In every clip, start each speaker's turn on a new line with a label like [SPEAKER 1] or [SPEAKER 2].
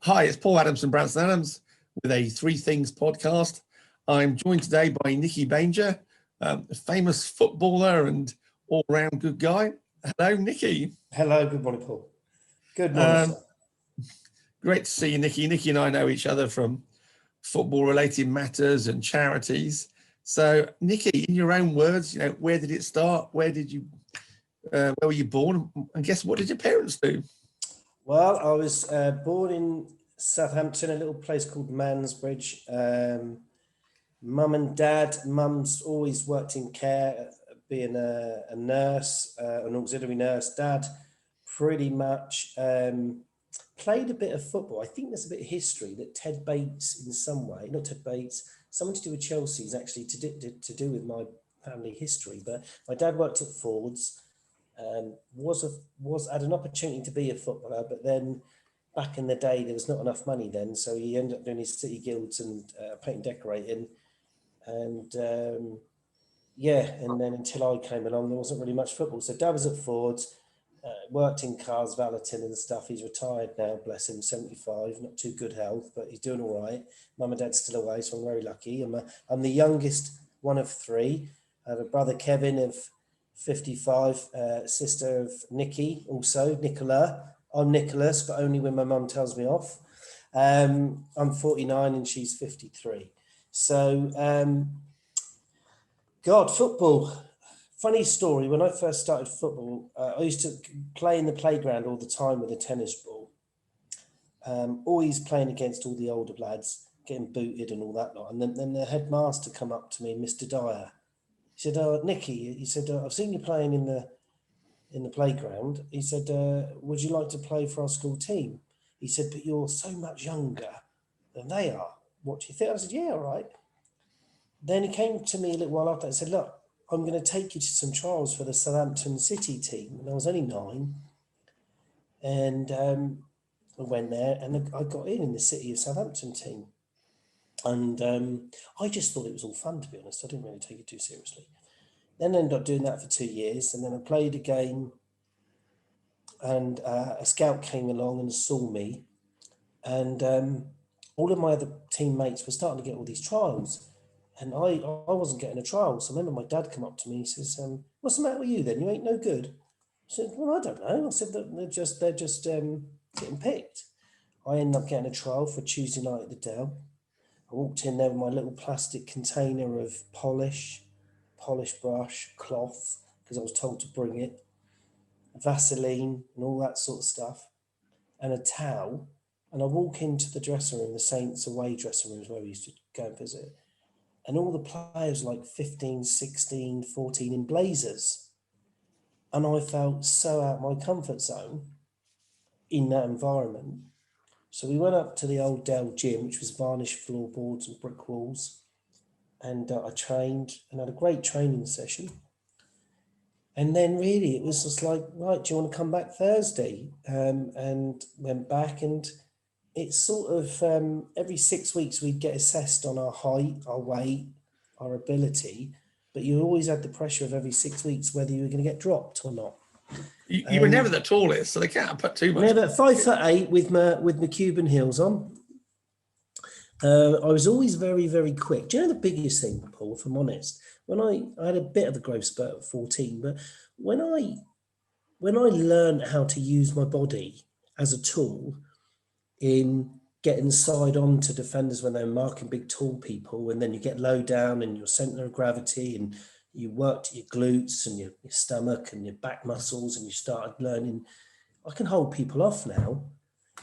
[SPEAKER 1] Hi, it's Paul Adams from Branson Adams with a Three Things podcast. I'm joined today by Nicky Banger, a famous footballer and all-round good guy. Hello, Nicky.
[SPEAKER 2] Hello, good morning, Paul. Good morning, sir.
[SPEAKER 1] Great to see you, Nicky. Nicky and I know each other from football-related matters and charities. So, Nicky, in your own words, where did it start? Where were you born? And guess what did your parents do?
[SPEAKER 2] Well, I was born in Southampton, a little place called Mansbridge. Mum and dad, mum's always worked in care, being a nurse, an auxiliary nurse. Dad pretty much played a bit of football. I think there's a bit of history that Ted Bates, in some way, not Ted Bates, someone to do with Chelsea is actually to do with my family history. But my dad worked at Ford's. Had an opportunity to be a footballer, but then back in the day there was not enough money then, so he ended up doing his city guilds and painting, decorating, and and then until I came along there wasn't really much football. So dad was at Ford's, worked in cars valeting and stuff. He's retired now, bless him, 75, not too good health, but he's doing all right. Mum and dad's still away, so I'm very lucky. I'm the youngest one of three. I have a brother Kevin of 55, sister of Nicky, also Nicola. I'm Nicholas, but only when my mum tells me off. I'm 49 and she's 53. So, football. Funny story, when I first started football, I used to play in the playground all the time with a tennis ball. Always playing against all the older lads, getting booted and all that lot. And then the headmaster come up to me, Mr. Dyer. He said, Nicky, he said, I've seen you playing in the playground. He said, would you like to play for our school team? He said, but you're so much younger than they are. What do you think? I said, yeah, all right. Then he came to me a little while after and said, look, I'm going to take you to some trials for the Southampton City team. And I was only 9. And I went there and I got in the City of Southampton team. And I just thought it was all fun, to be honest. I didn't really take it too seriously. Then I ended up doing that for 2 years, and then I played a game, and a scout came along and saw me, and all of my other teammates were starting to get all these trials, and I wasn't getting a trial. So I remember my dad come up to me, he says, what's the matter with you then? You ain't no good. I said, well, I don't know. I said, they're just getting picked. I ended up getting a trial for Tuesday night at the Dell. I walked in there with my little plastic container of polish brush, cloth, because I was told to bring it, Vaseline and all that sort of stuff, and a towel. And I walk into the dressing room, the Saints away dressing rooms where we used to go and visit, and all the players like 15, 16, 14 in blazers. And I felt so out of my comfort zone in that environment. So we went up to the old Dell gym, which was varnished floorboards and brick walls. And I trained and had a great training session. And then really it was just like, right, do you want to come back Thursday? And went back, and it's sort of every 6 weeks we'd get assessed on our height, our weight, our ability. But you always had the pressure of every 6 weeks whether you were going to get dropped or not.
[SPEAKER 1] You were never the tallest, so they can't put too much.
[SPEAKER 2] Never, 5'8" with my Cuban heels on. I was always very, very quick. Do you know the biggest thing, Paul, if I'm honest? When I had a bit of a growth spurt at 14, but when I learned how to use my body as a tool in getting side on to defenders when they're marking big, tall people, and then you get low down and your center of gravity, and you worked your glutes and your stomach and your back muscles, and you started learning, I can hold people off now.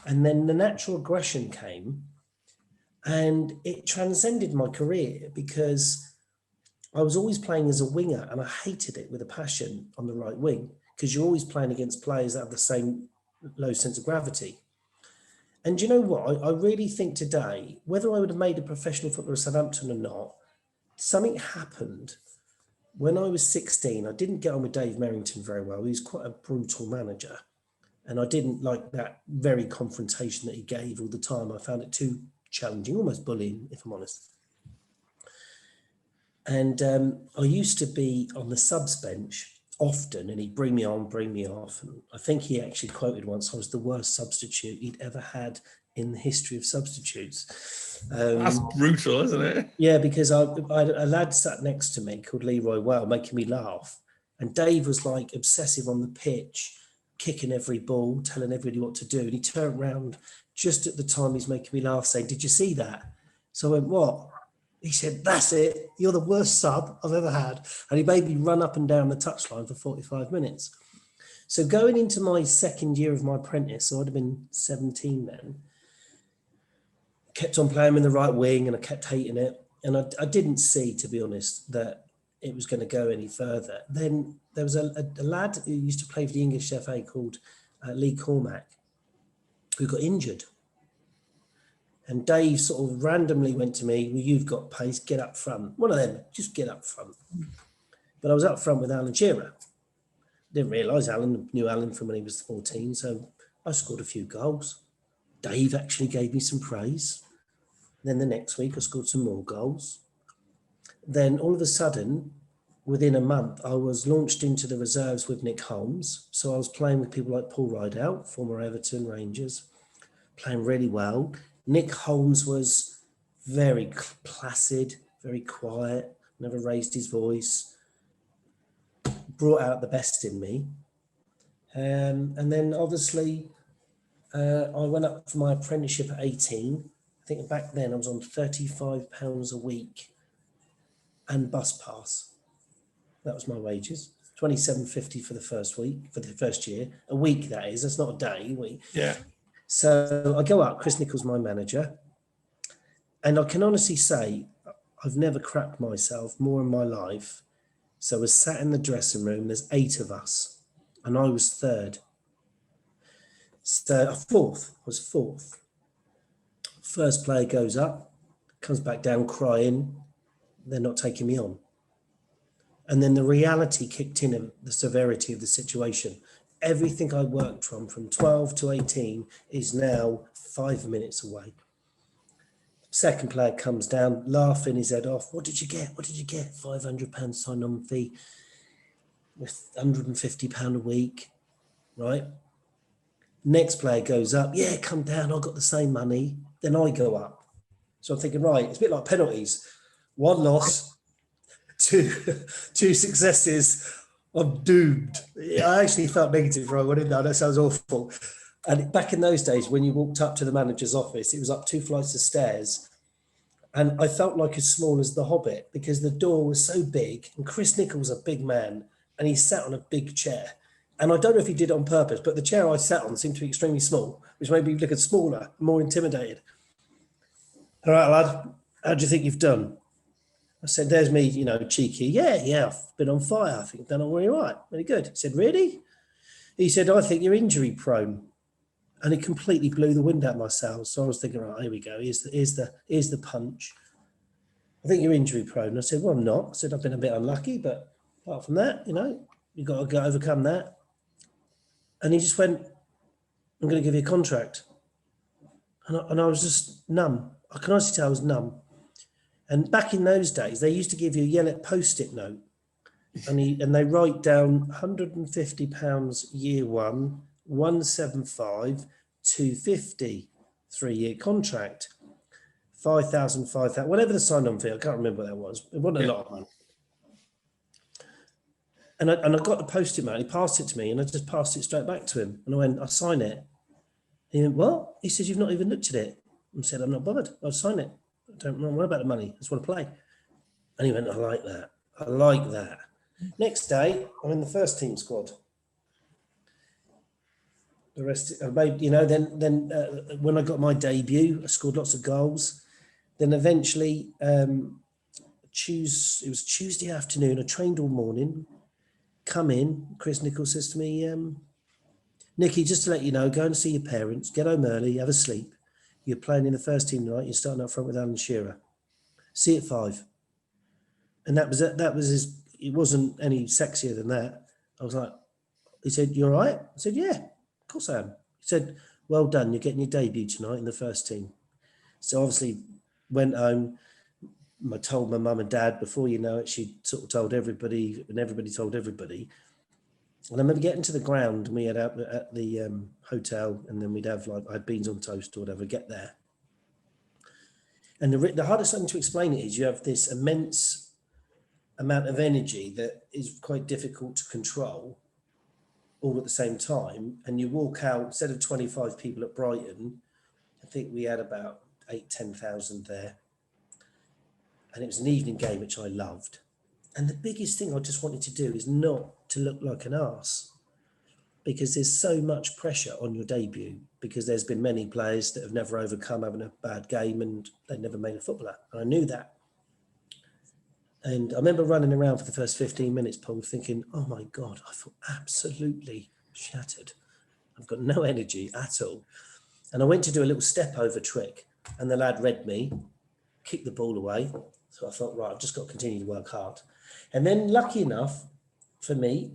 [SPEAKER 2] And then the natural aggression came, and it transcended my career because I was always playing as a winger, and I hated it with a passion on the right wing, because you're always playing against players that have the same low sense of gravity. And you know what? I really think today, whether I would have made a professional footballer at Southampton or not, something happened. When I was 16, I didn't get on with Dave Merrington very well. He was quite a brutal manager. And I didn't like that very confrontation that he gave all the time. I found it too challenging, almost bullying, if I'm honest. And I used to be on the subs bench often, and he'd bring me on, bring me off. And I think he actually quoted once, I was the worst substitute he'd ever had in the history of substitutes.
[SPEAKER 1] That's brutal, isn't it?
[SPEAKER 2] Yeah, because I had a lad sat next to me called Leroy Well, making me laugh. And Dave was like obsessive on the pitch, kicking every ball, telling everybody what to do. And he turned around just at the time he's making me laugh, saying, "Did you see that?" So I went, "What?" He said, "That's it. You're the worst sub I've ever had." And he made me run up and down the touchline for 45 minutes. So going into my second year of my apprentice, so I'd have been 17 then, kept on playing in the right wing and I kept hating it. And I didn't see, to be honest, that it was going to go any further. Then there was a lad who used to play for the English FA called Lee Cormack, who got injured. And Dave sort of randomly went to me, "Well, you've got pace, get up front." One of them, just get up front. But I was up front with Alan Shearer. Didn't realise knew Alan from when he was 14, so I scored a few goals. Dave actually gave me some praise. Then the next week I scored some more goals. Then all of a sudden, within a month, I was launched into the reserves with Nick Holmes. So I was playing with people like Paul Rideout, former Everton Rangers, playing really well. Nick Holmes was very placid, very quiet, never raised his voice, brought out the best in me. And then obviously I went up for my apprenticeship at 18. I think back then I was on £35 a week and bus pass. That was my wages. $27.50 for the first week, for the first year. A week, that is. That's not a day, a week.
[SPEAKER 1] Yeah.
[SPEAKER 2] So I go up, Chris Nicholl's my manager. And I can honestly say I've never crapped myself more in my life. So I was sat in the dressing room, there's 8 of us, and I was third. So fourth, I was fourth. First player goes up, comes back down crying, they're not taking me on. And then the reality kicked in of the severity of the situation. Everything I worked from 12 to 18 is now 5 minutes away. Second player comes down, laughing his head off. "What did you get? What did you get?" £500 sign-on fee with £150 a week, right? Next player goes up. "Yeah, come down. I got the same money." Then I go up. So I'm thinking, right, it's a bit like penalties. 1 loss, two successes. I'm doomed. I actually felt negative, right? I didn't know, that sounds awful. And back in those days, when you walked up to the manager's office, it was up 2 flights of stairs. And I felt like as small as the Hobbit because the door was so big. And Chris Nicholl's a big man and he sat on a big chair. And I don't know if he did it on purpose, but the chair I sat on seemed to be extremely small, which made me look smaller, more intimidated. "All right, lad, how do you think you've done?" I said, "There's me, cheeky. Yeah, I've been on fire. I think I've done all right. Very good." He said, "Really?" He said, "I think you're injury prone." And it completely blew the wind out of my sails. So I was thinking, right, here we go. Here's the punch. "I think you're injury prone." I said, "Well, I'm not." I said, "I've been a bit unlucky, but apart from that, you've got to overcome that." And he just went, "I'm going to give you a contract." And I was just numb. I can honestly tell I was numb. And back in those days, they used to give you a yellow Post-it note. And they write down £150 year one, 175, 250, 3-year contract, 5,000, whatever the sign-on fee. I can't remember what that was. It wasn't a lot of money. And I got the Post-it note. He passed it to me, and I just passed it straight back to him. And I went, "I'll sign it." He went, "What?" He says, "You've not even looked at it." I said, "I'm not bothered. I'll sign it. I don't worry about the money. I just want to play." And he went, "I like that. I like that." Next day, I'm in the first team squad. The rest, then when I got my debut, I scored lots of goals. Then eventually, it was Tuesday afternoon. I trained all morning. Come in. Chris Nicholl says to me, "Nicky, just to let you know, go and see your parents. Get home early. Have a sleep. You're playing in the first team tonight. You're starting up front with Alan Shearer. See you at 5. And that was it. It wasn't any sexier than that. I was like, he said, "You all right?" I said, "Yeah, of course I am." He said, "Well done. You're getting your debut tonight in the first team." So obviously went home. I told my mum and dad. Before you know it, she sort of told everybody, and everybody told everybody. And I remember getting to the ground, and we had out at the hotel, and then we'd have I had beans on toast or whatever, get there. And the hardest thing to explain it is you have this immense amount of energy that is quite difficult to control all at the same time. And you walk out, instead of 25 people at Brighton, I think we had about 10,000 there. And it was an evening game, which I loved. And the biggest thing I just wanted to do is not to look like an arse, because there's so much pressure on your debut, because there's been many players that have never overcome having a bad game and they never made a footballer. And I knew that. And I remember running around for the first 15 minutes, Paul, thinking, oh my God, I feel absolutely shattered. I've got no energy at all. And I went to do a little step over trick, and the lad read me, kicked the ball away. So I thought, right, I've just got to continue to work hard. And then lucky enough for me,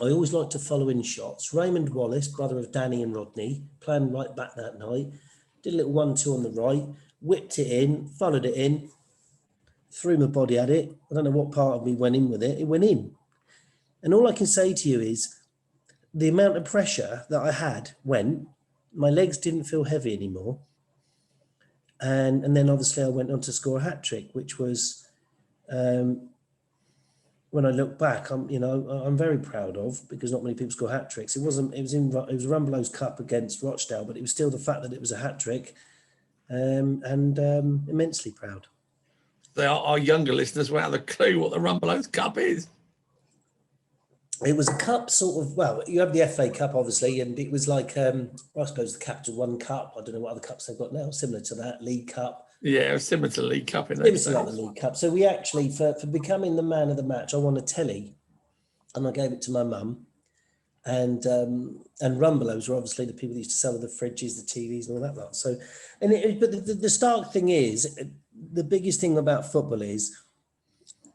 [SPEAKER 2] I always like to follow in shots. Raymond Wallace, brother of Danny and Rodney, playing right back that night, did a little 1-2 on the right, whipped it in, followed it in, threw my body at it. I don't know what part of me went in with it. It went in. And all I can say to you is the amount of pressure that I had went, my legs didn't feel heavy anymore. And then obviously I went on to score a hat-trick, which was, when I look back, I'm very proud of, because not many people score hat-tricks. It was Rumblow's Cup against Rochdale, but it was still the fact that it was a hat-trick, and immensely proud.
[SPEAKER 1] Our younger listeners won't have a clue what the Rumbelows Cup is.
[SPEAKER 2] It was a cup sort of, well, you have the FA Cup, obviously, and it was like, I suppose the Capital One Cup. I don't know what other cups they've got now, similar to that, League Cup.
[SPEAKER 1] Yeah, it was similar to the League Cup in
[SPEAKER 2] It
[SPEAKER 1] those
[SPEAKER 2] was
[SPEAKER 1] days.
[SPEAKER 2] like the League Cup. So we actually, for becoming the man of the match, I won a telly, and I gave it to my mum. And Rumbelows were obviously the people that used to sell the fridges, the TVs, and all that lot. So, but the stark thing is, the biggest thing about football is,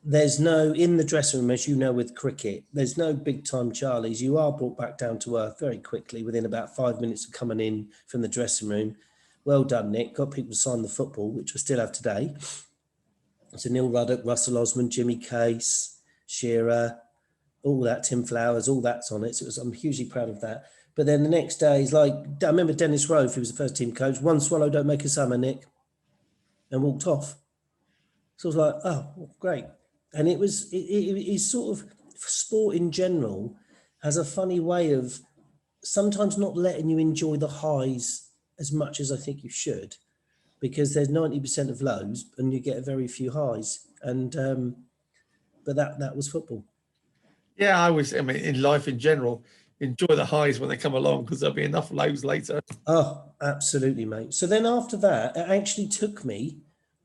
[SPEAKER 2] there's no, in the dressing room, as you know, with cricket, there's no big time Charlies. You are brought back down to earth very quickly within about 5 minutes of coming in from the dressing room. Well done, Nick. Got people to sign the football, which I still have today. So Neil Ruddock, Russell Osmond, Jimmy Case, Shearer, all that, Tim Flowers, all that's on it. So I'm hugely proud of that. But then the next day is like, I remember Dennis Rove, who was the first team coach, one swallow don't make a summer, Nick, and walked off. So I was like, oh, great. And it's sort of, sport in general has a funny way of sometimes not letting you enjoy the highs as much as I think you should, because there's 90% of lows and you get a very few highs. And but that was football.
[SPEAKER 1] Yeah, I mean, in life in general, enjoy the highs when they come along, because there'll be enough lows later.
[SPEAKER 2] Oh, absolutely, mate. So then after that, it actually took me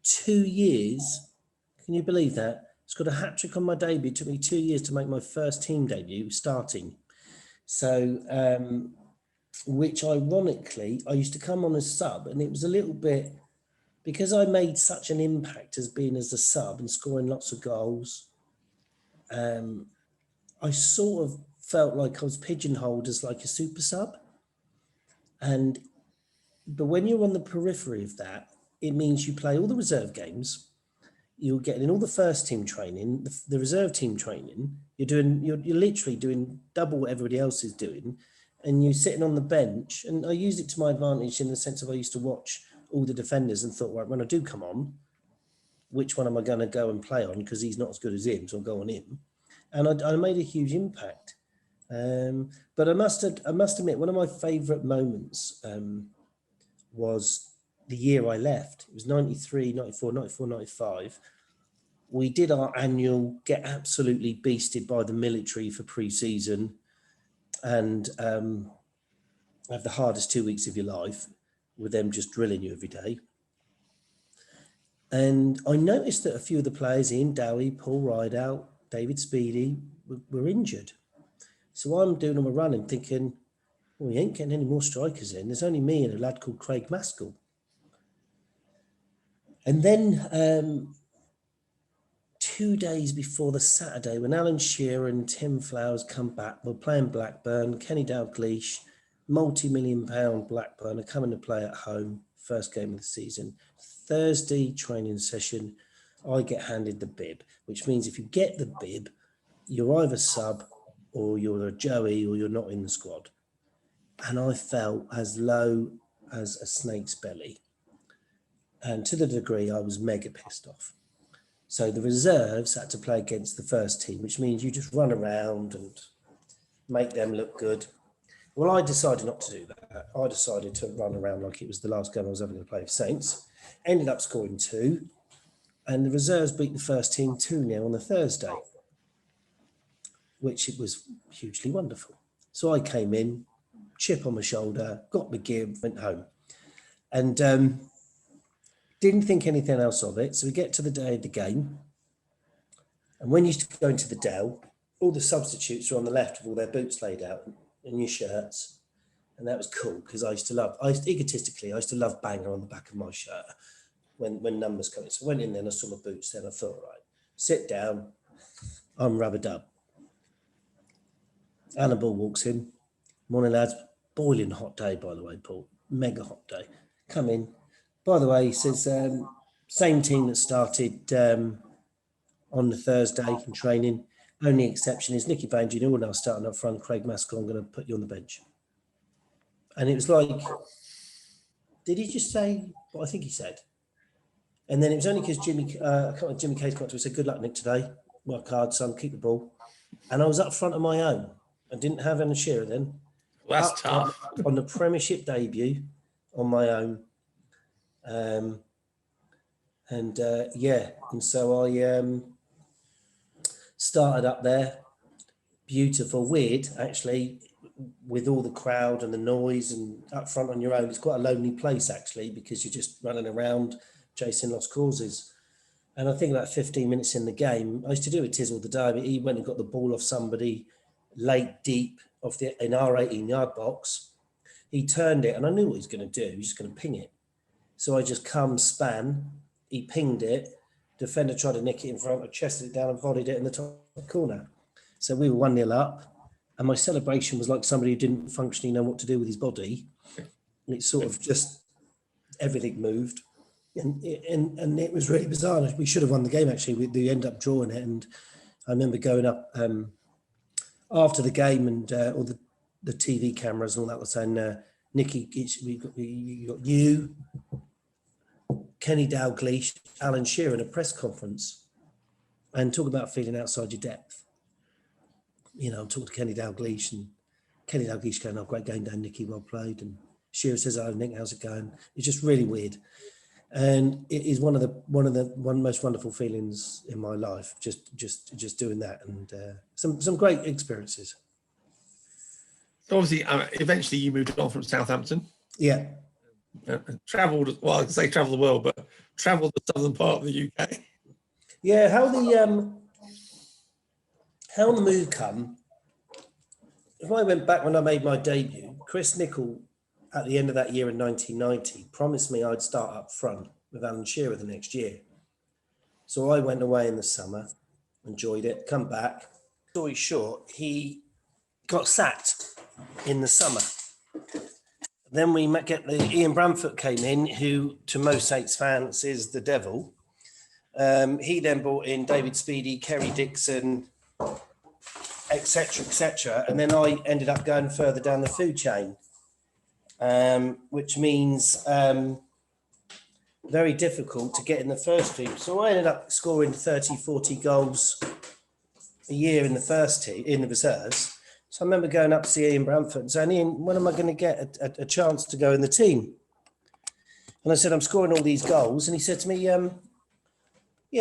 [SPEAKER 2] 2 years. Can you believe that? It's got a hat-trick on my debut. It took me 2 years to make my first team debut starting. So, which ironically, I used to come on as sub, and it was a little bit, because I made such an impact as being as a sub and scoring lots of goals, I sort of felt like I was pigeonholed as like a super sub. But when you're on the periphery of that, it means you play all the reserve games. You're getting all the first team training, the reserve team training. You're literally doing double what everybody else is doing, and you're sitting on the bench. And I used it to my advantage in the sense of I used to watch all the defenders and thought, right, when I do come on, which one am I going to go and play on? Because he's not as good as him, so I'll go on him. And I made a huge impact. But I must admit, one of my favourite moments was the year I left. It was 93, 94, 94, 95. We did our annual get absolutely beasted by the military for pre-season, and have the hardest 2 weeks of your life with them just drilling you every day. And I noticed that a few of the players, Ian Dowie, Paul Rideout, David Speedy, were injured. So I'm doing all my running thinking, well, we ain't getting any more strikers in. There's only me and a lad called Craig Maskell. And then 2 days before the Saturday, when Alan Shearer and Tim Flowers come back, we're playing Blackburn, Kenny Dalglish, multi-million-pound Blackburn are coming to play at home, first game of the season. Thursday training session, I get handed the bib, which means if you get the bib, you're either sub or you're a Joey, or you're not in the squad. And I felt as low as a snake's belly. And to the degree I was mega pissed off. So the reserves had to play against the first team, which means you just run around and make them look good. Well, I decided not to do that. I decided to run around like it was the last game I was ever going to play for Saints. Ended up scoring 2. And the reserves beat the first team 2-0 on the Thursday, which it was hugely wonderful. So I came in, chip on my shoulder, got my gear, went home. And didn't think anything else of it. So we get to the day of the game. And when you used to go into the Dell, all the substitutes were on the left with all their boots laid out and your shirts. And that was cool because egotistically, I used to love banger on the back of my shirt when numbers come in. So I went in there and I saw my boots then. I thought, right, sit down. I'm rubber dub. Alan Ball walks in. Morning, lads. Boiling hot day, by the way, Paul. Mega hot day. Come in. By the way, he says, same team that started on the Thursday in training. Only exception is Nicky Baines. You're all now starting up front. Craig Maskell, I'm going to put you on the bench. And it was like, did he just say what I think he said? And then it was only because Jimmy Case got to me and said, good luck, Nick, today. Work hard, son, keep the ball. And I was up front on my own. I didn't have Alan Shearer then.
[SPEAKER 1] Well, that's tough.
[SPEAKER 2] On the Premiership debut on my own. And so I started up there. Beautiful, weird, actually, with all the crowd and the noise and up front on your own. It's quite a lonely place, actually, because you're just running around chasing lost causes. And I think about 15 minutes in the game, I used to do it Tiz all the time. He went and got the ball off somebody late, deep, in our 18-yard box. He turned it, and I knew what he was going to do. He was just going to ping it. So I just come, span, he pinged it. Defender tried to nick it in front, I chested it down and volleyed it in the top corner. So we were 1-0 up, and my celebration was like somebody who didn't functionally know what to do with his body. It sort of just, everything moved. And it was really bizarre. We should have won the game, actually. We ended up drawing it. And I remember going up after the game, and all the TV cameras and all that was saying, Nicky, you got you, Kenny Dalglish, Alan Shearer in a press conference, and talk about feeling outside your depth. You know, I'm talking to Kenny Dalglish, and Kenny Dalglish going, oh, great game, Dan, Nicky, well played. And Shearer says, oh, Nick, how's it going? It's just really weird. And it is one of the most wonderful feelings in my life, just doing that, and some great experiences.
[SPEAKER 1] Obviously, eventually you moved on from Southampton.
[SPEAKER 2] Yeah.
[SPEAKER 1] Travelled, well, I can say travel the world, but travelled the southern part of the UK.
[SPEAKER 2] Yeah, how the move come? If I went back when I made my debut, Chris Nicholl, at the end of that year in 1990, promised me I'd start up front with Alan Shearer the next year. So I went away in the summer, enjoyed it, come back. Story short, he got sacked in the summer. Then we get Ian Bramford came in, who to most Saints fans is the devil. He then brought in David Speedy, Kerry Dixon, etc. And then I ended up going further down the food chain. Which means very difficult to get in the first team. So I ended up scoring 30, 40 goals a year in the first team, in the reserves. So I remember going up to see Ian Bramford and saying, Ian, when am I going to get a chance to go in the team? And I said, I'm scoring all these goals. And he said to me, yeah,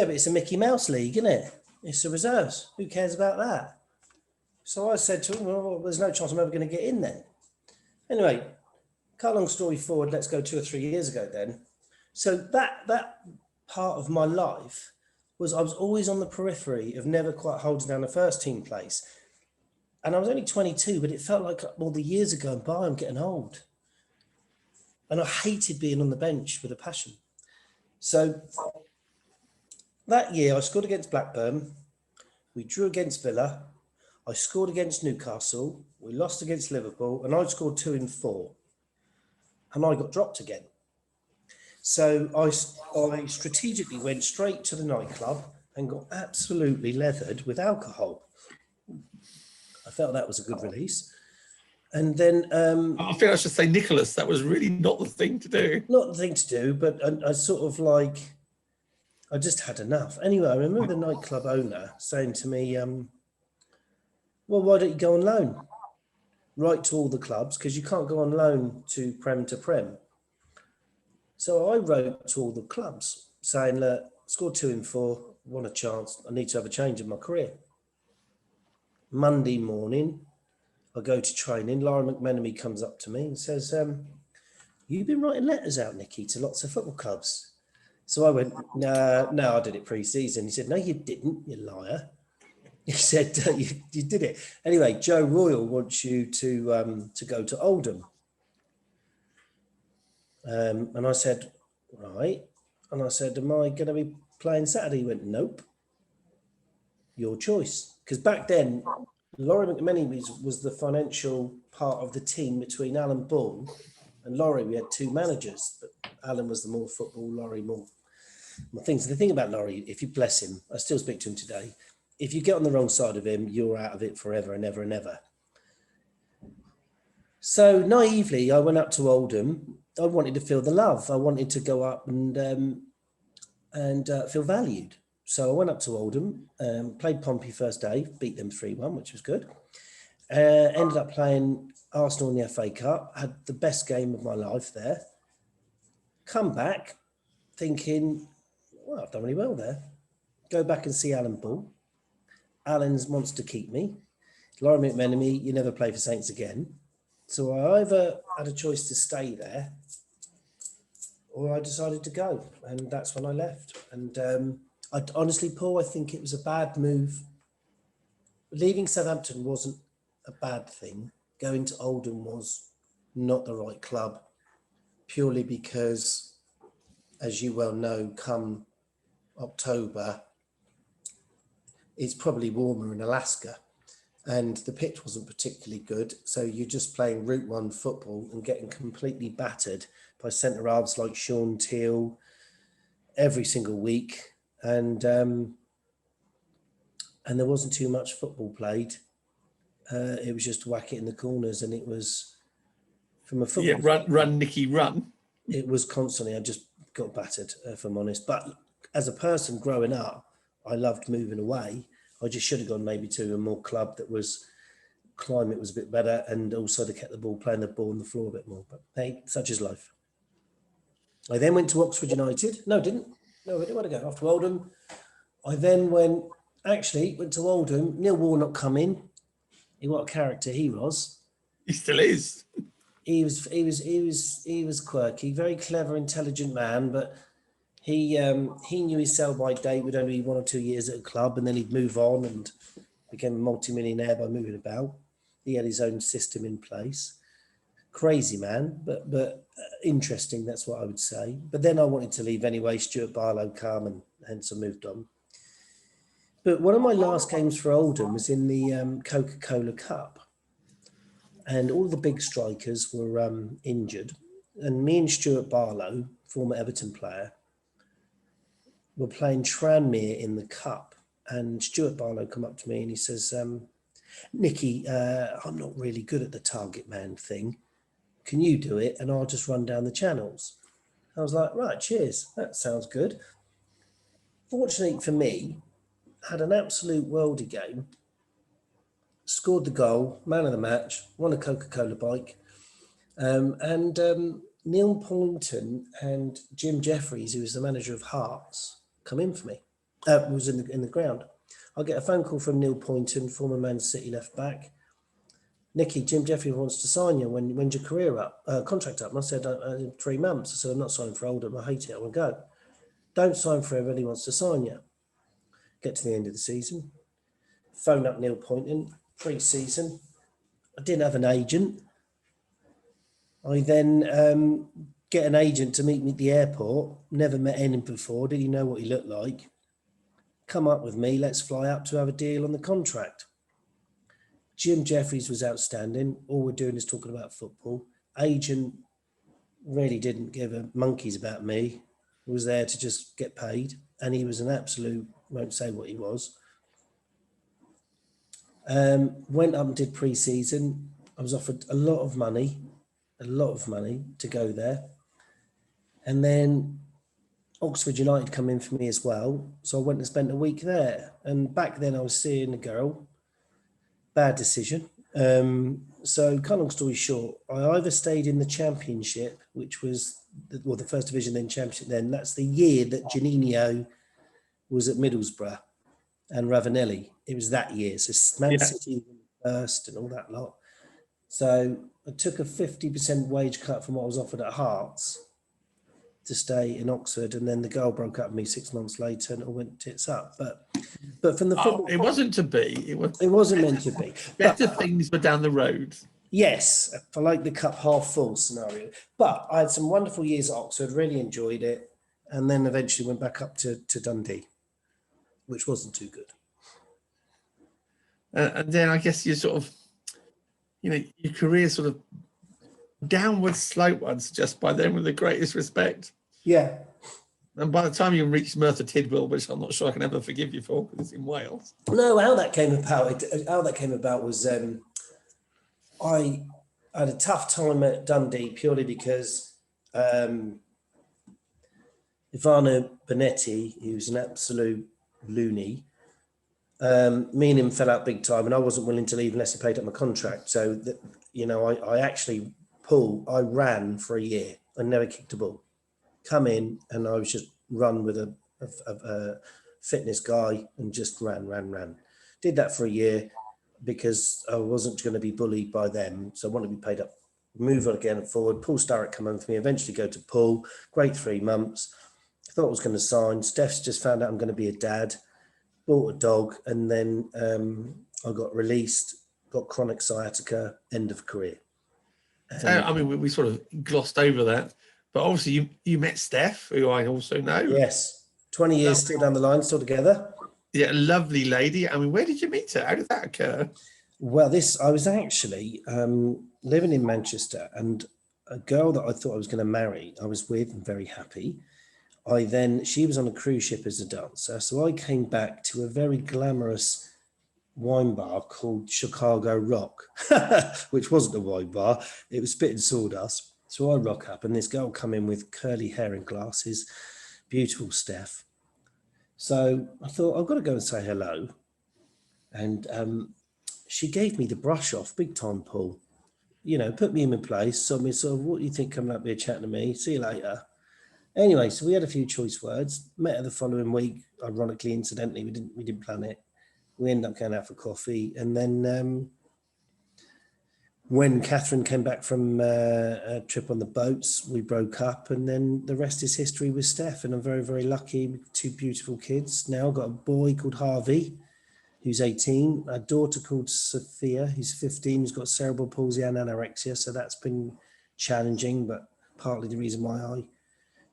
[SPEAKER 2] but it's a Mickey Mouse league, isn't it? It's the reserves. Who cares about that? So I said to him, well, there's no chance I'm ever going to get in then. Anyway, cut long story forward, let's go 2 or 3 years ago then. So that part of my life was I was always on the periphery of never quite holding down a first team place. And I was only 22, but it felt like all the years are going by, I'm getting old. And I hated being on the bench with a passion. So that year I scored against Blackburn, we drew against Villa, I scored against Newcastle, we lost against Liverpool, and I scored 2 in 4. And I got dropped again. So I strategically went straight to the nightclub and got absolutely leathered with alcohol. I felt that was a good release. And then
[SPEAKER 1] I think I should say Nicholas. That was really not the thing to do.
[SPEAKER 2] not the thing to do, but I sort of like, I just had enough. Anyway, I remember the nightclub owner saying to me, well, why don't you go on loan? Right to all the clubs, because you can't go on loan to Prem. So I wrote to all the clubs saying, look, scored 2 in 4, want a chance, I need to have a change in my career. Monday morning, I go to training. Laurie McMenemy comes up to me and says, you've been writing letters out, Nicky, to lots of football clubs. So I went, no, I did it pre-season. He said, no, you didn't, you liar. He said, you did it. Anyway, Joe Royal wants you to go to Oldham. And I said, right. And I said, am I going to be playing Saturday? He went, nope. Your choice. Because back then, Laurie McMenemy was the financial part of the team between Alan Bull and Laurie. We had 2 managers, but Alan was the more football, Laurie more things. The thing about Laurie, if you bless him, I still speak to him today, if you get on the wrong side of him, you're out of it forever and ever and ever. So naively, I went up to Oldham. I wanted to feel the love. I wanted to go up and feel valued. So I went up to Oldham, played Pompey first day, beat them 3-1, which was good. Ended up playing Arsenal in the FA Cup, had the best game of my life there. Come back thinking, well, I've done really well there. Go back and see Alan Bull. Alan's wants to keep me. Laurie McMenemy, you never play for Saints again. So I either had a choice to stay there or I decided to go. And that's when I left. And honestly, Paul, I think it was a bad move. Leaving Southampton wasn't a bad thing. Going to Oldham was not the right club, purely because, as you well know, come October, it's probably warmer in Alaska and the pitch wasn't particularly good. So you're just playing Route 1 football and getting completely battered by centre halves like Sean Teal every single week. And there wasn't too much football played. It was just whack it in the corners, and it was from a football.
[SPEAKER 1] Yeah, run, Nicky, run.
[SPEAKER 2] It was constantly. I just got battered, if I'm honest. But as a person growing up, I loved moving away. I just should have gone maybe to a more club that was climate was a bit better, and also to kept the ball, playing the ball on the floor a bit more. But hey, such is life. I then went to Oxford United. No, I didn't want to go after Oldham. I then went to Oldham. Neil Warnock come in. What a character he was.
[SPEAKER 1] He still is.
[SPEAKER 2] He was quirky, very clever, intelligent man, but he knew his sell-by date would only be 1 or 2 years at a club, and then he'd move on and became a multi-millionaire by moving about. He had his own system in place. Crazy man, but interesting, that's what I would say. But then I wanted to leave anyway. Stuart Barlow come, and hence I moved on. But one of my last games for Oldham was in the Coca-Cola Cup. And all the big strikers were injured. And me and Stuart Barlow, former Everton player, were playing Tranmere in the Cup. And Stuart Barlow come up to me and he says, Nicky, I'm not really good at the target man thing. Can you do it? And I'll just run down the channels. I was like, right, cheers. That sounds good. Fortunately for me, had an absolute worldie game, scored the goal, man of the match, won a Coca-Cola bike. Neil Poynton and Jim Jeffries, who was the manager of Hearts, come in for me. Was in the ground. I get a phone call from Neil Poynton, former Man City left back. Nicky, Jim Jeffries wants to sign you. When's your career up? Contract up? And I said, in 3 months. I said, I'm not signing for Oldham. I hate it. I want to go. Don't sign for everybody who wants to sign you. Get to the end of the season. Phone up Neil Poynton, pre-season. I didn't have an agent. I then get an agent to meet me at the airport. Never met him before. Didn't know what he looked like. Come up with me. Let's fly up to have a deal on the contract. Jim Jeffries was outstanding. All we're doing is talking about football. Agent really didn't give a monkeys about me. He was there to just get paid. And he was an absolute, won't say what he was. Went up and did pre-season. I was offered a lot of money to go there. And then Oxford United come in for me as well. So I went and spent a week there. And back then I was seeing a girl. Bad decision. So cut long story short, I either stayed in the Championship, which was the First Division, then Championship. Then that's the year that Juninho was at Middlesbrough and Ravanelli. It was that year. So Man City first and all that lot. So I took a 50% wage cut from what I was offered at Hearts to stay in Oxford, and then the girl broke up with me 6 months later, and it all went tits up. But from the football,
[SPEAKER 1] it wasn't to be.
[SPEAKER 2] It wasn't meant to be.
[SPEAKER 1] Better things were down the road.
[SPEAKER 2] Yes, I like the cup half full scenario. But I had some wonderful years at Oxford, really enjoyed it, and then eventually went back up to Dundee, which wasn't too good.
[SPEAKER 1] And then I guess you sort of, your career sort of downward slope once, just by then, with the greatest respect.
[SPEAKER 2] Yeah. And
[SPEAKER 1] by the time you reached Merthyr Tydfil, which I'm not sure I can ever forgive you for, because it's in Wales.
[SPEAKER 2] No, how that came about was I had a tough time at Dundee purely because Ivano Bonetti, who's an absolute loony, me and him fell out big time, and I wasn't willing to leave unless he paid up my contract. So, I actually I ran for a year. I never kicked a ball. Come in, and I was just run with a fitness guy and just ran. Did that for a year because I wasn't going to be bullied by them. So I wanted to be paid up, move on again and forward. Paul Starrett come home for me, eventually go to Paul. Great 3 months. I thought I was going to sign. Steph's just found out I'm going to be a dad. Bought a dog, and then I got released, got chronic sciatica, end of career.
[SPEAKER 1] We sort of glossed over that, but obviously you met Steph, who I also know.
[SPEAKER 2] Yes, 20 years still down the line, still together.
[SPEAKER 1] Yeah, lovely lady. Where did you meet her? How did that occur?
[SPEAKER 2] Well, I was actually living in Manchester, and a girl that I thought I was going to marry, I was with and very happy. She was on a cruise ship as a dancer. So I came back to a very glamorous wine bar called Chicago Rock, which wasn't a wine bar. It was spitting sawdust. So I rock up, and this girl come in with curly hair and glasses, beautiful Steph. So I thought, I've got to go and say hello. And she gave me the brush off, big time, Paul. Put me in my place. So what do you think coming up here chatting to me? See you later. Anyway, so we had a few choice words. Met her the following week. Ironically, incidentally, we didn't plan it. We ended up going out for coffee, and then when Catherine came back from a trip on the boats, we broke up, and then the rest is history with Steph. And I'm very, very lucky with 2 beautiful kids. Now I've got a boy called Harvey, who's 18, a daughter called Sophia, who's 15, who's got cerebral palsy and anorexia. So that's been challenging, but partly the reason why I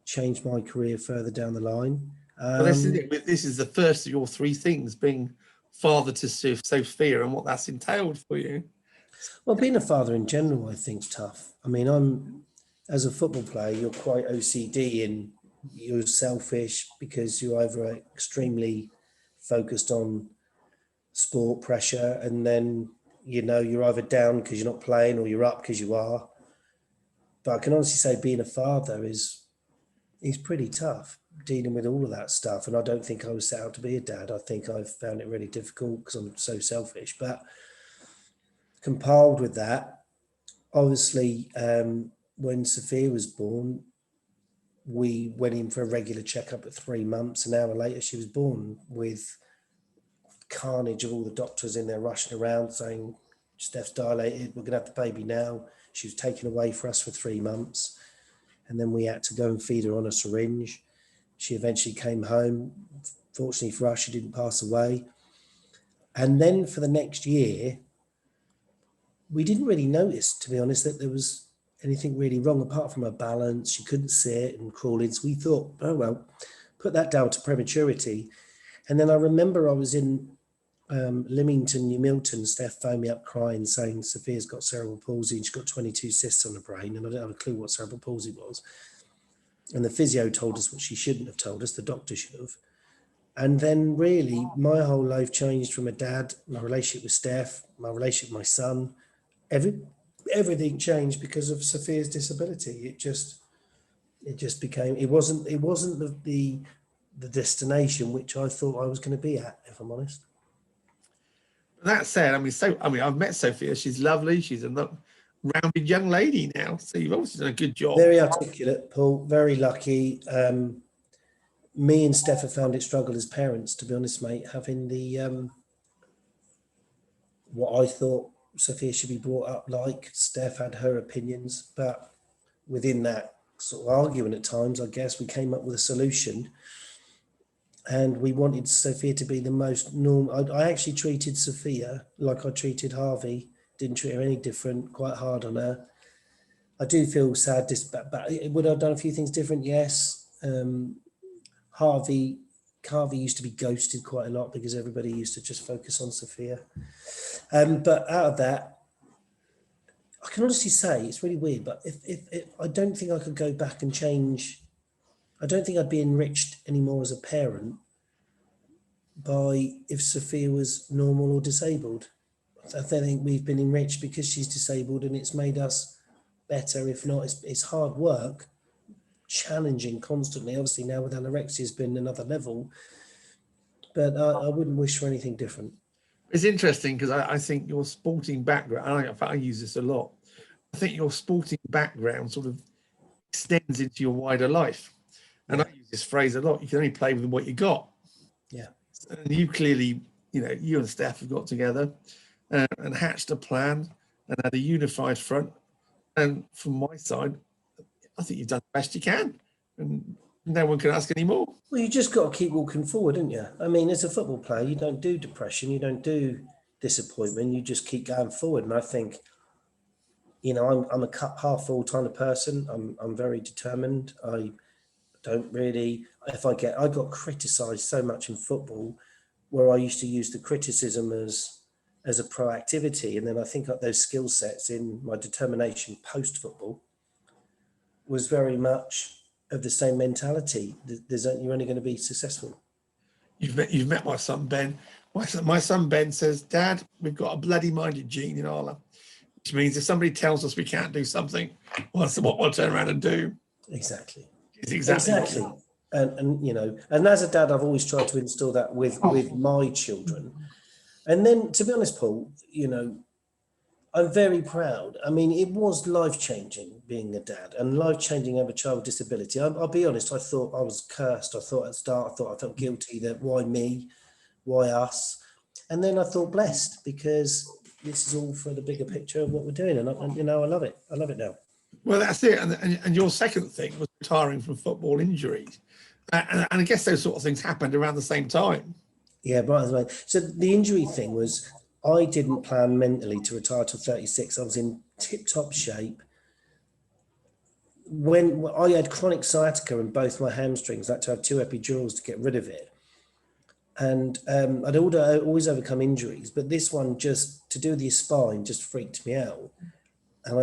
[SPEAKER 2] changed my career further down the line.
[SPEAKER 1] Well, this is it. This is the first of your 3 things, being father to Sophia, and what that's entailed for you.
[SPEAKER 2] Well, being a father in general, I think, is tough. As a football player, you're quite OCD and you're selfish because you're either extremely focused on sport pressure, and then, you're either down because you're not playing or you're up because you are. But I can honestly say being a father is pretty tough, dealing with all of that stuff. And I don't think I was set out to be a dad. I think I've found it really difficult because I'm so selfish. But compiled with that, obviously, when Sophia was born, we went in for a regular checkup at 3 months. An hour later, she was born, with carnage of all the doctors in there rushing around saying, Steph's dilated, we're going to have the baby now. She was taken away for us for 3 months. And then we had to go and feed her on a syringe. She eventually came home. Fortunately for us, she didn't pass away. And then for the next year, we didn't really notice, to be honest, that there was anything really wrong apart from her balance. She couldn't sit and crawl in. So we thought, oh, well, put that down to prematurity. And then I remember I was in Lymington, New Milton. Steph phoned me up crying, saying Sophia's got cerebral palsy and she's got 22 cysts on her brain. And I don't have a clue what cerebral palsy was. And the physio told us what she shouldn't have told us. The doctor should have. And then really my whole life changed from a dad, my relationship with Steph, my relationship with my son, everything changed because of Sophia's disability. It just became, it wasn't the destination which I thought I was going to be at, if I'm honest.
[SPEAKER 1] That said, I've met Sophia. She's lovely. She's a rounded young lady now. So you've obviously done a good job.
[SPEAKER 2] Very articulate, Paul, very lucky. Me and Steph have found it struggle as parents, to be honest, mate, having the what I thought Sophia should be brought up like. Steph had her opinions, but within that sort of argument at times, I guess we came up with a solution. And we wanted Sophia to be the most normal. I actually treated Sophia like I treated Harvey. Didn't treat her any different, quite hard on her. I do feel sad, but would I have done a few things different? Yes. Harvey used to be ghosted quite a lot because everybody used to just focus on Sophia. But out of that, I can honestly say it's really weird, but if I don't think I could go back and change. I don't think I'd be enriched anymore as a parent by if Sophia was normal or disabled. I think we've been enriched because she's disabled, and it's made us better. If not, it's hard work, challenging constantly. Obviously now with anorexia has been another level, but I wouldn't wish for anything different.
[SPEAKER 1] It's interesting because I think your sporting background, I use this a lot, I think your sporting background sort of extends into your wider life. And I use this phrase a lot. You can only play with what you got.
[SPEAKER 2] Yeah.
[SPEAKER 1] And you clearly, you and Steph have got together and hatched a plan and had a unified front. And from my side, I think you've done the best you can. And no one can ask any more.
[SPEAKER 2] Well, you just got to keep walking forward, haven't you? I mean, as a football player, you don't do depression, you don't do disappointment, you just keep going forward. And I think, I'm a cup half full kind of person. I'm very determined. I don't really, I got criticised so much in football where I used to use the criticism as a proactivity. And then I think those skill sets in my determination post-football was very much of the same mentality. You're only going to be successful.
[SPEAKER 1] You've met my son, Ben. My son, Ben, says, Dad, we've got a bloody minded gene in Arla, which means if somebody tells us we can't do something, well, that's what we'll turn around and do.
[SPEAKER 2] Exactly.
[SPEAKER 1] Exactly.
[SPEAKER 2] And as a dad, I've always tried to instill that with my children. And then, to be honest, Paul, I'm very proud. I mean, it was life-changing being a dad and life-changing having a child with disability. I'll be honest, I thought I was cursed. I thought at the start, I felt guilty that why me, why us? And then I thought blessed because this is all for the bigger picture of what we're doing. And I love it. I love it now.
[SPEAKER 1] Well, that's it. And your second thing was retiring from football injuries. And I guess those sort of things happened around the same time.
[SPEAKER 2] Yeah, right. So the injury thing was, I didn't plan mentally to retire till 36. I was in tip-top shape. When I had chronic sciatica in both my hamstrings, I had to have 2 epidurals to get rid of it. And I'd always overcome injuries, but this one, just to do with your spine, just freaked me out. And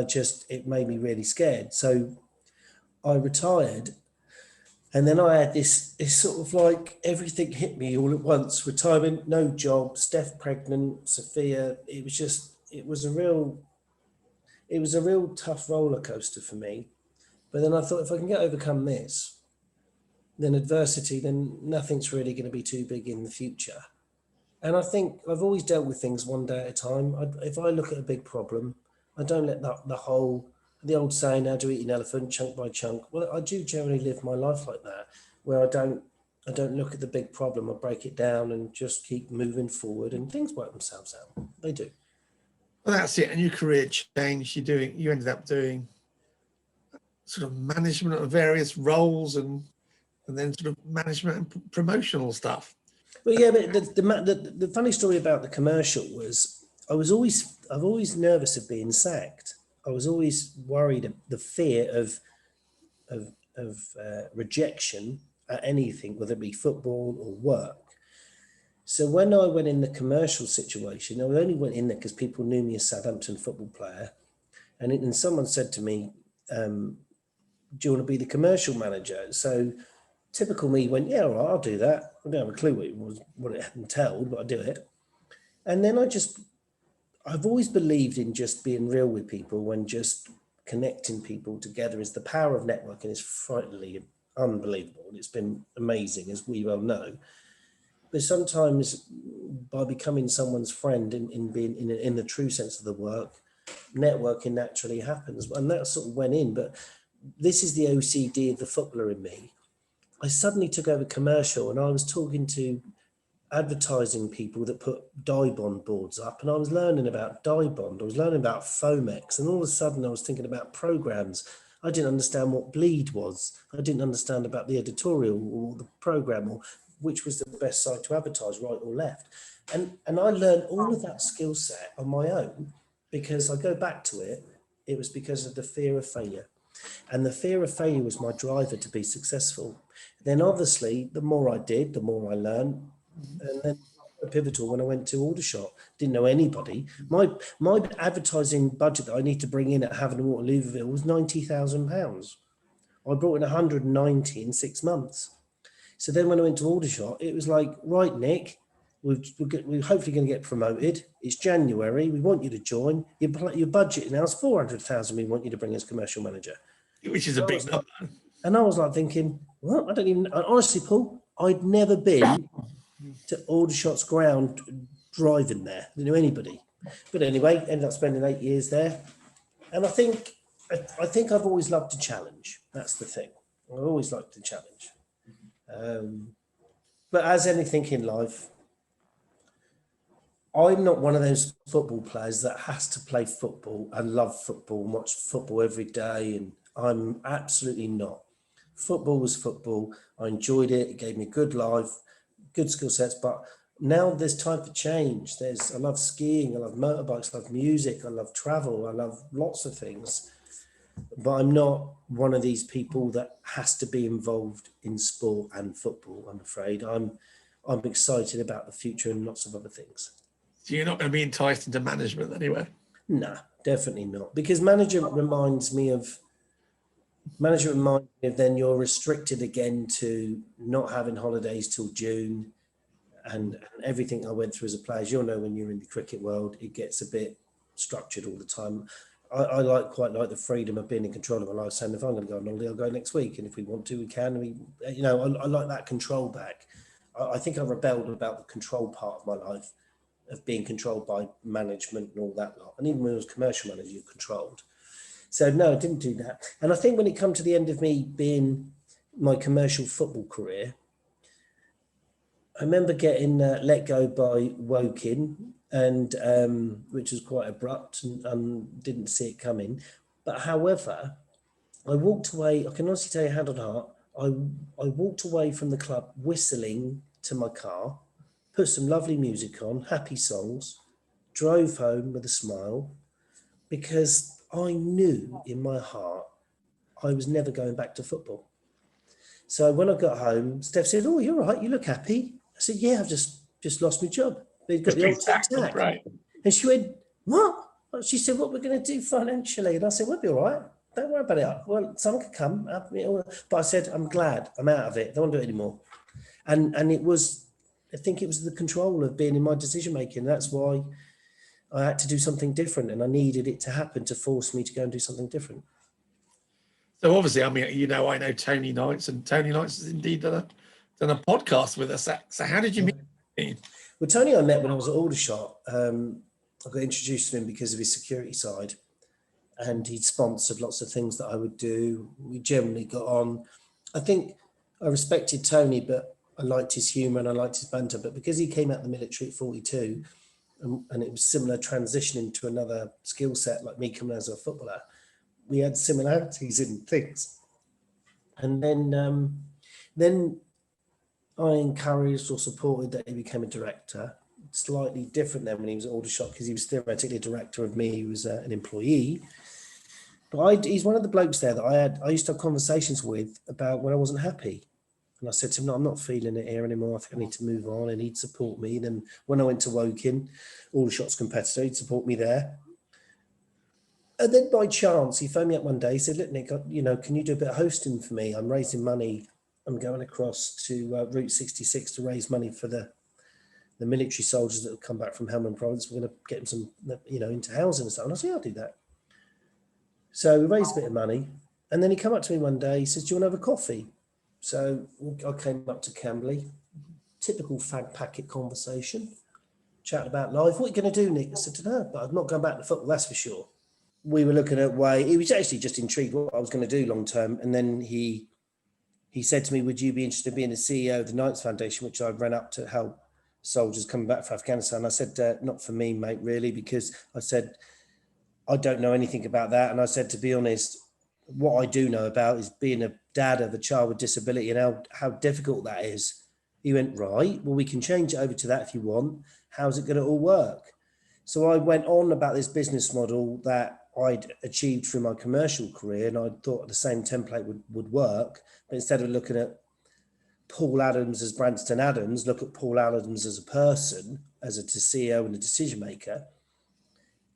[SPEAKER 2] it made me really scared. So I retired. And then I had this sort of like everything hit me all at once. Retirement, no job, Steph pregnant, Sophia. It was a real tough roller coaster for me. But then I thought, if I can overcome this, then adversity, then nothing's really going to be too big in the future. And I think I've always dealt with things one day at a time. If I look at a big problem, I don't let the old saying, how to eat an elephant, chunk by chunk. Well, I do generally live my life like that, where I don't look at the big problem. I break it down and just keep moving forward, and things work themselves out. They do.
[SPEAKER 1] Well, that's it. And your career changed. You ended up doing sort of management of various roles and then sort of management and promotional stuff.
[SPEAKER 2] Well, yeah, but the funny story about the commercial was I'm always nervous of being sacked. I was always worried of the fear of rejection at anything, whether it be football or work. So when I went in the commercial situation, I only went in there because people knew me as a Southampton football player. And someone said to me, do you want to be the commercial manager? So typical me went, yeah, all right, I'll do that. I don't have a clue what it entailed, but I do it. And then I've always believed in just being real with people and just connecting people together. Is the power of networking is frighteningly unbelievable. It's been amazing, as we well know. But sometimes by becoming someone's friend in being in the true sense of the work, networking naturally happens. And that sort of went in. But this is the OCD of the footballer in me. I suddenly took over commercial and I was talking to advertising people that put dye bond boards up, and I was learning about dye bond. I was learning about Fomex, and all of a sudden I was thinking about programs. I didn't understand what bleed was. I didn't understand about the editorial or the program or which was the best side to advertise, right or left. And I learned all of that skill set on my own because I go back to it. It was because of the fear of failure. And the fear of failure was my driver to be successful. Then obviously, the more I did, the more I learned. And then pivotal when I went to Aldershot, didn't know anybody. My advertising budget that I need to bring in at Havant and Waterlooville was £90,000. I brought in 190 in 6 months. So then when I went to Aldershot, it was like, right, Nick, we're hopefully going to get promoted. It's January. We want you to join. Your budget now is 400,000. We want you to bring as commercial manager.
[SPEAKER 1] Which is a big number.
[SPEAKER 2] And I was like thinking, well, I don't even, honestly, Paul, I'd never been to Aldershot's ground driving there. I didn't know anybody. But anyway, ended up spending 8 years there. And I think I've always loved to challenge. That's the thing. I've always liked to challenge. But as anything in life, I'm not one of those football players that has to play football and love football and watch football every day. And I'm absolutely not. Football was football. I enjoyed it. It gave me a good life, good skill sets. But now there's time for change. I love skiing. I love motorbikes. I love music. I love travel. I love lots of things. But I'm not one of these people that has to be involved in sport and football, I'm afraid. I'm excited about the future and lots of other things.
[SPEAKER 1] So you're not going to be enticed into management anyway?
[SPEAKER 2] No, definitely not. Because management reminds me of then you're restricted again to not having holidays till June and everything I went through as a player. As you'll know, when you're in the cricket world, it gets a bit structured all the time. I quite like the freedom of being in control of my life, saying if I'm going to go on holiday, I'll go next week. And if we want to, we can. I like that control back. I think I rebelled about the control part of my life, of being controlled by management and all that lot. And even when I was commercial manager, you're controlled. So no, I didn't do that. And I think when it come to the end of me being my commercial football career, I remember getting let go by Woking, and which was quite abrupt and didn't see it coming. But however, I walked away, I can honestly tell you hand on heart, I walked away from the club whistling to my car, put some lovely music on, happy songs, drove home with a smile, because I knew in my heart I was never going back to football. So when I got home, Steph said, "Oh, you're right, you look happy." I said, "Yeah, I've just lost my job. They've got the old tic-tac."
[SPEAKER 1] Right.
[SPEAKER 2] And she went, "What?" She said, "What we're going to do financially?" And I said, "We'll be all right. Don't worry about it. Well, someone could come." But I said, "I'm glad. I'm out of it. Don't want to do it anymore." And it was, I think it was the control of being in my decision making. That's why I had to do something different, and I needed it to happen to force me to go and do something different.
[SPEAKER 1] So obviously, I mean, I know Tony Knights, and Tony Knights has indeed done a podcast with us. So how did you meet him?
[SPEAKER 2] Well, Tony I met when I was at Aldershot. I got introduced to him because of his security side, and he'd sponsored lots of things that I would do. We generally got on. I think I respected Tony, but I liked his humour and I liked his banter. But because he came out of the military at 42, and it was similar transitioning to another skill set, like me coming as a footballer, we had similarities in things. And then I encouraged or supported that he became a director. Slightly different than when he was at Aldershot, because he was theoretically a director of me. He was an employee. But he's one of the blokes there that I used to have conversations with about when I wasn't happy. And I said to him, "No, I'm not feeling it here anymore. I think I need to move on." And he'd support me. Then when I went to Woking, Aldershot's competitor, he'd support me there. And then by chance, he phoned me up one day. He said, "Look, Nick, can you do a bit of hosting for me? I'm raising money I'm going across to Route 66 to raise money for the military soldiers that have come back from Helmand Province. We're going to get them some, into housing and stuff. And I said, yeah, I'll do that. So we raised a bit of money. And then he came up to me one day, he says, do you want to have a coffee? So I came up to Camberley, typical fag packet conversation, chatting about life. What are you going to do, Nick? I said, no, but I'm not going back to football, that's for sure. We were looking at he was actually just intrigued what I was going to do long term. And then he said to me, would you be interested in being the CEO of the Knights Foundation, which I ran up to help soldiers coming back from Afghanistan? I said, not for me, mate, really, because I said, I don't know anything about that. And I said, to be honest, what I do know about is being a dad of a child with disability and how difficult that is. He went, right, well, we can change it over to that if you want. How's it going to all work? So I went on about this business model that I'd achieved through my commercial career, and I thought the same template would work. But instead of looking at Paul Adams as Branston Adams, look at Paul Adams as a person, as a CEO and a decision maker.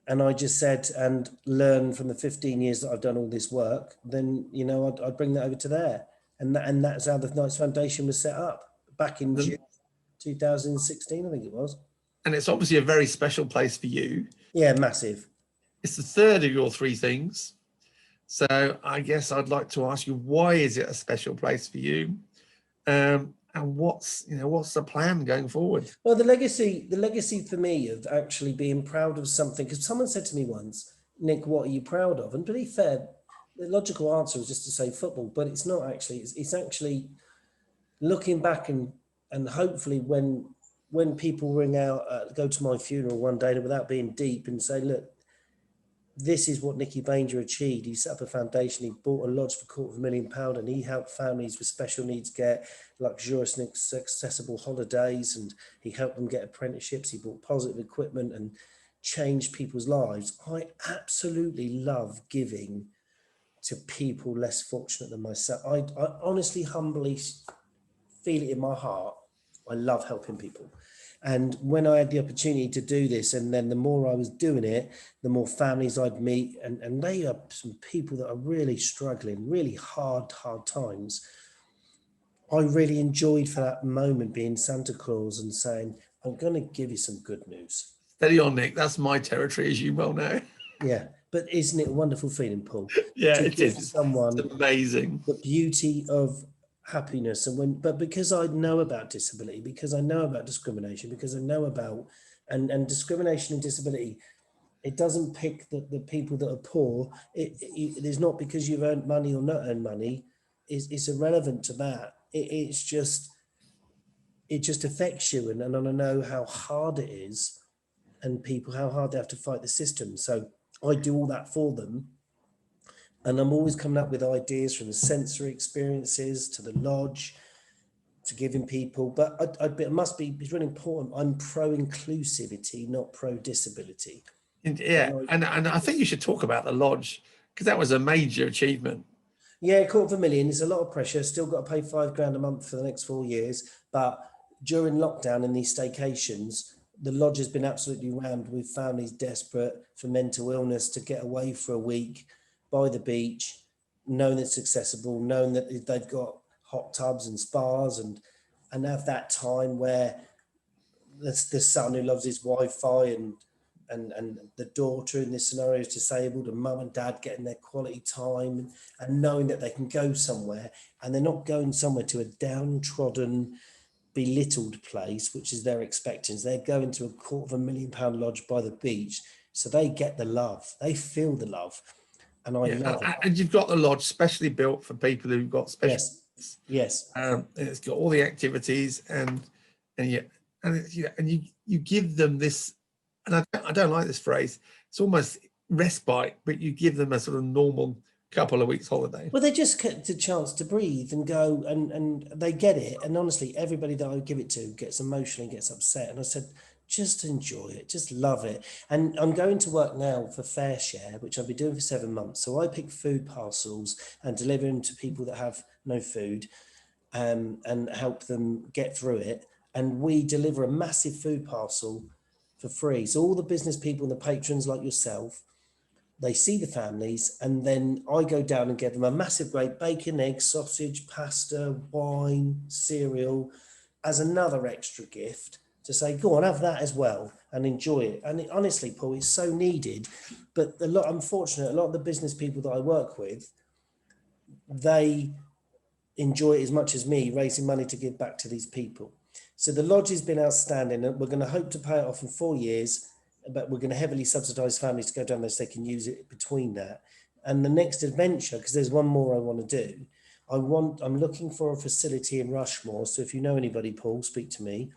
[SPEAKER 2] And I just said, and learn from the 15 years that I've done all this work, then, I'd bring that over to there. And that's how the Knights Foundation was set up back in June 2016, I think it was.
[SPEAKER 1] And it's obviously a very special place for you.
[SPEAKER 2] Yeah, massive.
[SPEAKER 1] It's the third of your three things. So I guess I'd like to ask you, why is it a special place for you? And what's the plan going forward?
[SPEAKER 2] Well, the legacy for me of actually being proud of something, because someone said to me once, Nick, what are you proud of? And to be fair, the logical answer is just to say football, but it's not actually. It's actually looking back and hopefully when people ring out, go to my funeral one day without being deep and say, look, this is what Nicky Banger achieved. He set up a foundation, he bought a lodge for £250,000 and he helped families with special needs get luxurious and accessible holidays, and he helped them get apprenticeships, he bought positive equipment and changed people's lives. I absolutely love giving to people less fortunate than myself. I honestly, humbly feel it in my heart. I love helping people. And when I had the opportunity to do this, and then the more I was doing it, the more families I'd meet, and they are some people that are really struggling, really hard times. I really enjoyed for that moment being Santa Claus and saying, I'm going to give you some good news.
[SPEAKER 1] Steady on, Nick. That's my territory, as you well know.
[SPEAKER 2] Yeah, but isn't it a wonderful feeling, Paul?
[SPEAKER 1] Yeah,
[SPEAKER 2] to
[SPEAKER 1] it
[SPEAKER 2] give
[SPEAKER 1] is.
[SPEAKER 2] Someone
[SPEAKER 1] it's amazing.
[SPEAKER 2] The beauty of happiness. But because I know about disability, because I know about discrimination, because I know about and discrimination and disability, it doesn't pick the people that are poor. It is not because you've earned money or not earned money. It's irrelevant to that. It just affects you, and I know how hard it is, and people how hard they have to fight the system. So I do all that for them. And I'm always coming up with ideas, from the sensory experiences to the lodge, to giving people. But it's really important. I'm pro-inclusivity, not pro-disability.
[SPEAKER 1] Yeah, and I think you should talk about the lodge, because that was a major achievement.
[SPEAKER 2] Yeah, $250,000 is a lot of pressure. Still got to pay £5,000 a month for the next 4 years. But during lockdown and these staycations, the lodge has been absolutely rammed with families desperate for mental illness to get away for a week by the beach, knowing it's accessible, knowing that they've got hot tubs and spas, and have that time where the son who loves his Wi-Fi and the daughter in this scenario is disabled, and mum and dad getting their quality time, and knowing that they can go somewhere, and they're not going somewhere to a downtrodden, belittled place, which is their expectations. They're going to a £250,000 lodge by the beach, so they get the love, they feel the love. And I love it.
[SPEAKER 1] And you've got the lodge specially built for people who've got special
[SPEAKER 2] needs. Yes.
[SPEAKER 1] And it's got all the activities, and you give them this, and I don't like this phrase. It's almost respite, but you give them a sort of normal couple of weeks holiday.
[SPEAKER 2] Well, they just get the chance to breathe and go, and they get it. And honestly, everybody that I give it to gets emotional and gets upset. And I said, just enjoy it, just love it. And I'm going to work now for Fair Share, which I've been doing for 7 months. So I pick food parcels and deliver them to people that have no food, and help them get through it. And we deliver a massive food parcel for free. So all the business people and the patrons like yourself, they see the families, and then I go down and get them a massive great bacon, eggs, sausage, pasta, wine, cereal as another extra gift to say, go on, have that as well and enjoy it. And honestly, Paul, it's so needed. But unfortunately, a lot of the business people that I work with, they enjoy it as much as me, raising money to give back to these people. So the lodge has been outstanding, and we're going to hope to pay it off in 4 years, but we're going to heavily subsidise families to go down there so they can use it between that. And the next adventure, because there's one more I want to do, I'm looking for a facility in Rushmore. So if you know anybody, Paul, speak to me,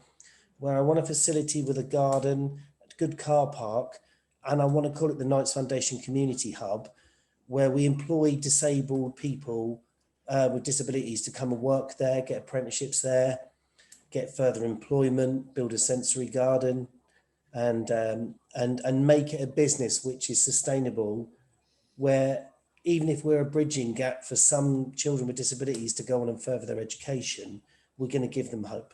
[SPEAKER 2] where I want a facility with a garden, a good car park, and I want to call it the Knights Foundation Community Hub, where we employ disabled people with disabilities to come and work there, get apprenticeships there, get further employment, build a sensory garden, and make it a business which is sustainable, where even if we're a bridging gap for some children with disabilities to go on and further their education, we're going to give them hope.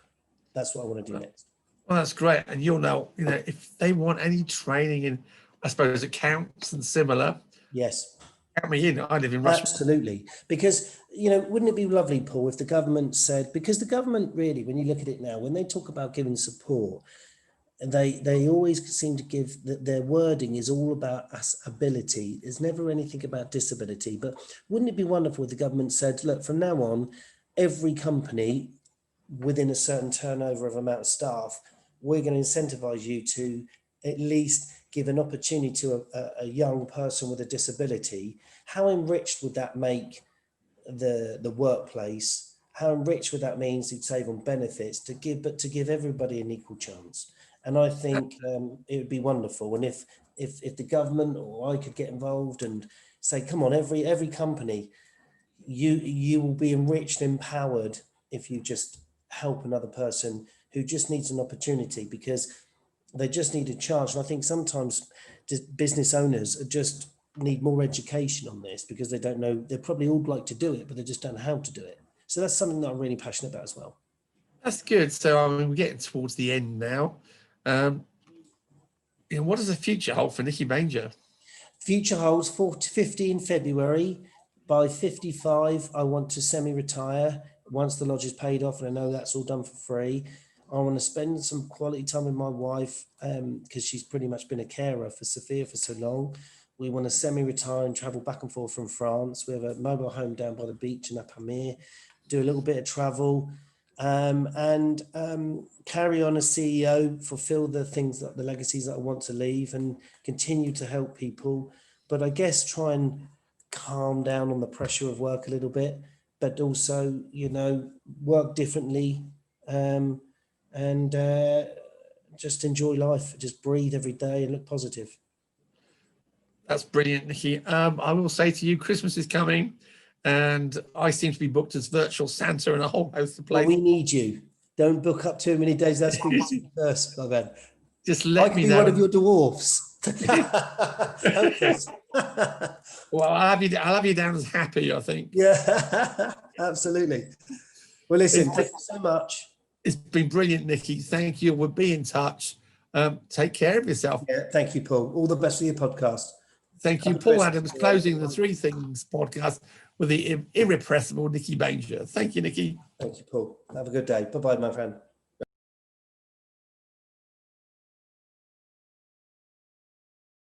[SPEAKER 2] That's what I want to do next.
[SPEAKER 1] Well, that's great. And you'll know, if they want any training in, I suppose, accounts and similar.
[SPEAKER 2] Yes.
[SPEAKER 1] Count me in. I live in Rushmore.
[SPEAKER 2] Absolutely. Because, wouldn't it be lovely, Paul, if the government said, because the government really, when you look at it now, when they talk about giving support, they always seem to give their wording is all about ability. There's never anything about disability. But wouldn't it be wonderful if the government said, look, from now on, every company within a certain turnover of amount of staff, we're going to incentivize you to at least give an opportunity to a young person with a disability. How enriched would that make the workplace? How enriched would that mean to save on benefits to give everybody an equal chance? And I think it would be wonderful. And if the government or I could get involved and say, come on, every company, you will be enriched, empowered if you just help another person who just needs an opportunity, because they just need a chance. And I think sometimes business owners just need more education on this, because they don't know. They probably all like to do it, but they just don't know how to do it. So that's something that I'm really passionate about as well.
[SPEAKER 1] That's good. So we're getting towards the end now. What does the future hold for Nicky Banger?
[SPEAKER 2] Future holds 50 in February. By 55, I want to semi-retire once the lodge is paid off, and I know that's all done for free. I want to spend some quality time with my wife, because she's pretty much been a carer for Sophia for so long. We want to semi-retire and travel back and forth from France. We have a mobile home down by the beach in Apamere, do a little bit of travel, and carry on as CEO, fulfill the legacies that I want to leave, and continue to help people. But I guess try and calm down on the pressure of work a little bit, but also, work differently, and just enjoy life, just breathe every day and look positive.
[SPEAKER 1] That's brilliant, Nicky. I will say to you, Christmas is coming, and I seem to be booked as virtual Santa in a whole host of places.
[SPEAKER 2] Well, we need you. Don't book up too many days. That's first, my man.
[SPEAKER 1] Just let me know.
[SPEAKER 2] I can be one of your dwarfs.
[SPEAKER 1] Well, I'll have you down as happy, I think.
[SPEAKER 2] Yeah, absolutely. Well, listen, thank you so much.
[SPEAKER 1] It's been brilliant, Nicky. Thank you. We'll be in touch. Take care of yourself.
[SPEAKER 2] Yeah, thank you, Paul. All the best for your podcast.
[SPEAKER 1] Thank you, Paul Adams, closing the Three Things podcast with the irrepressible Nicky Banger. Thank you, Nicky.
[SPEAKER 2] Thank you, Paul. Have a good day. Bye-bye, my friend.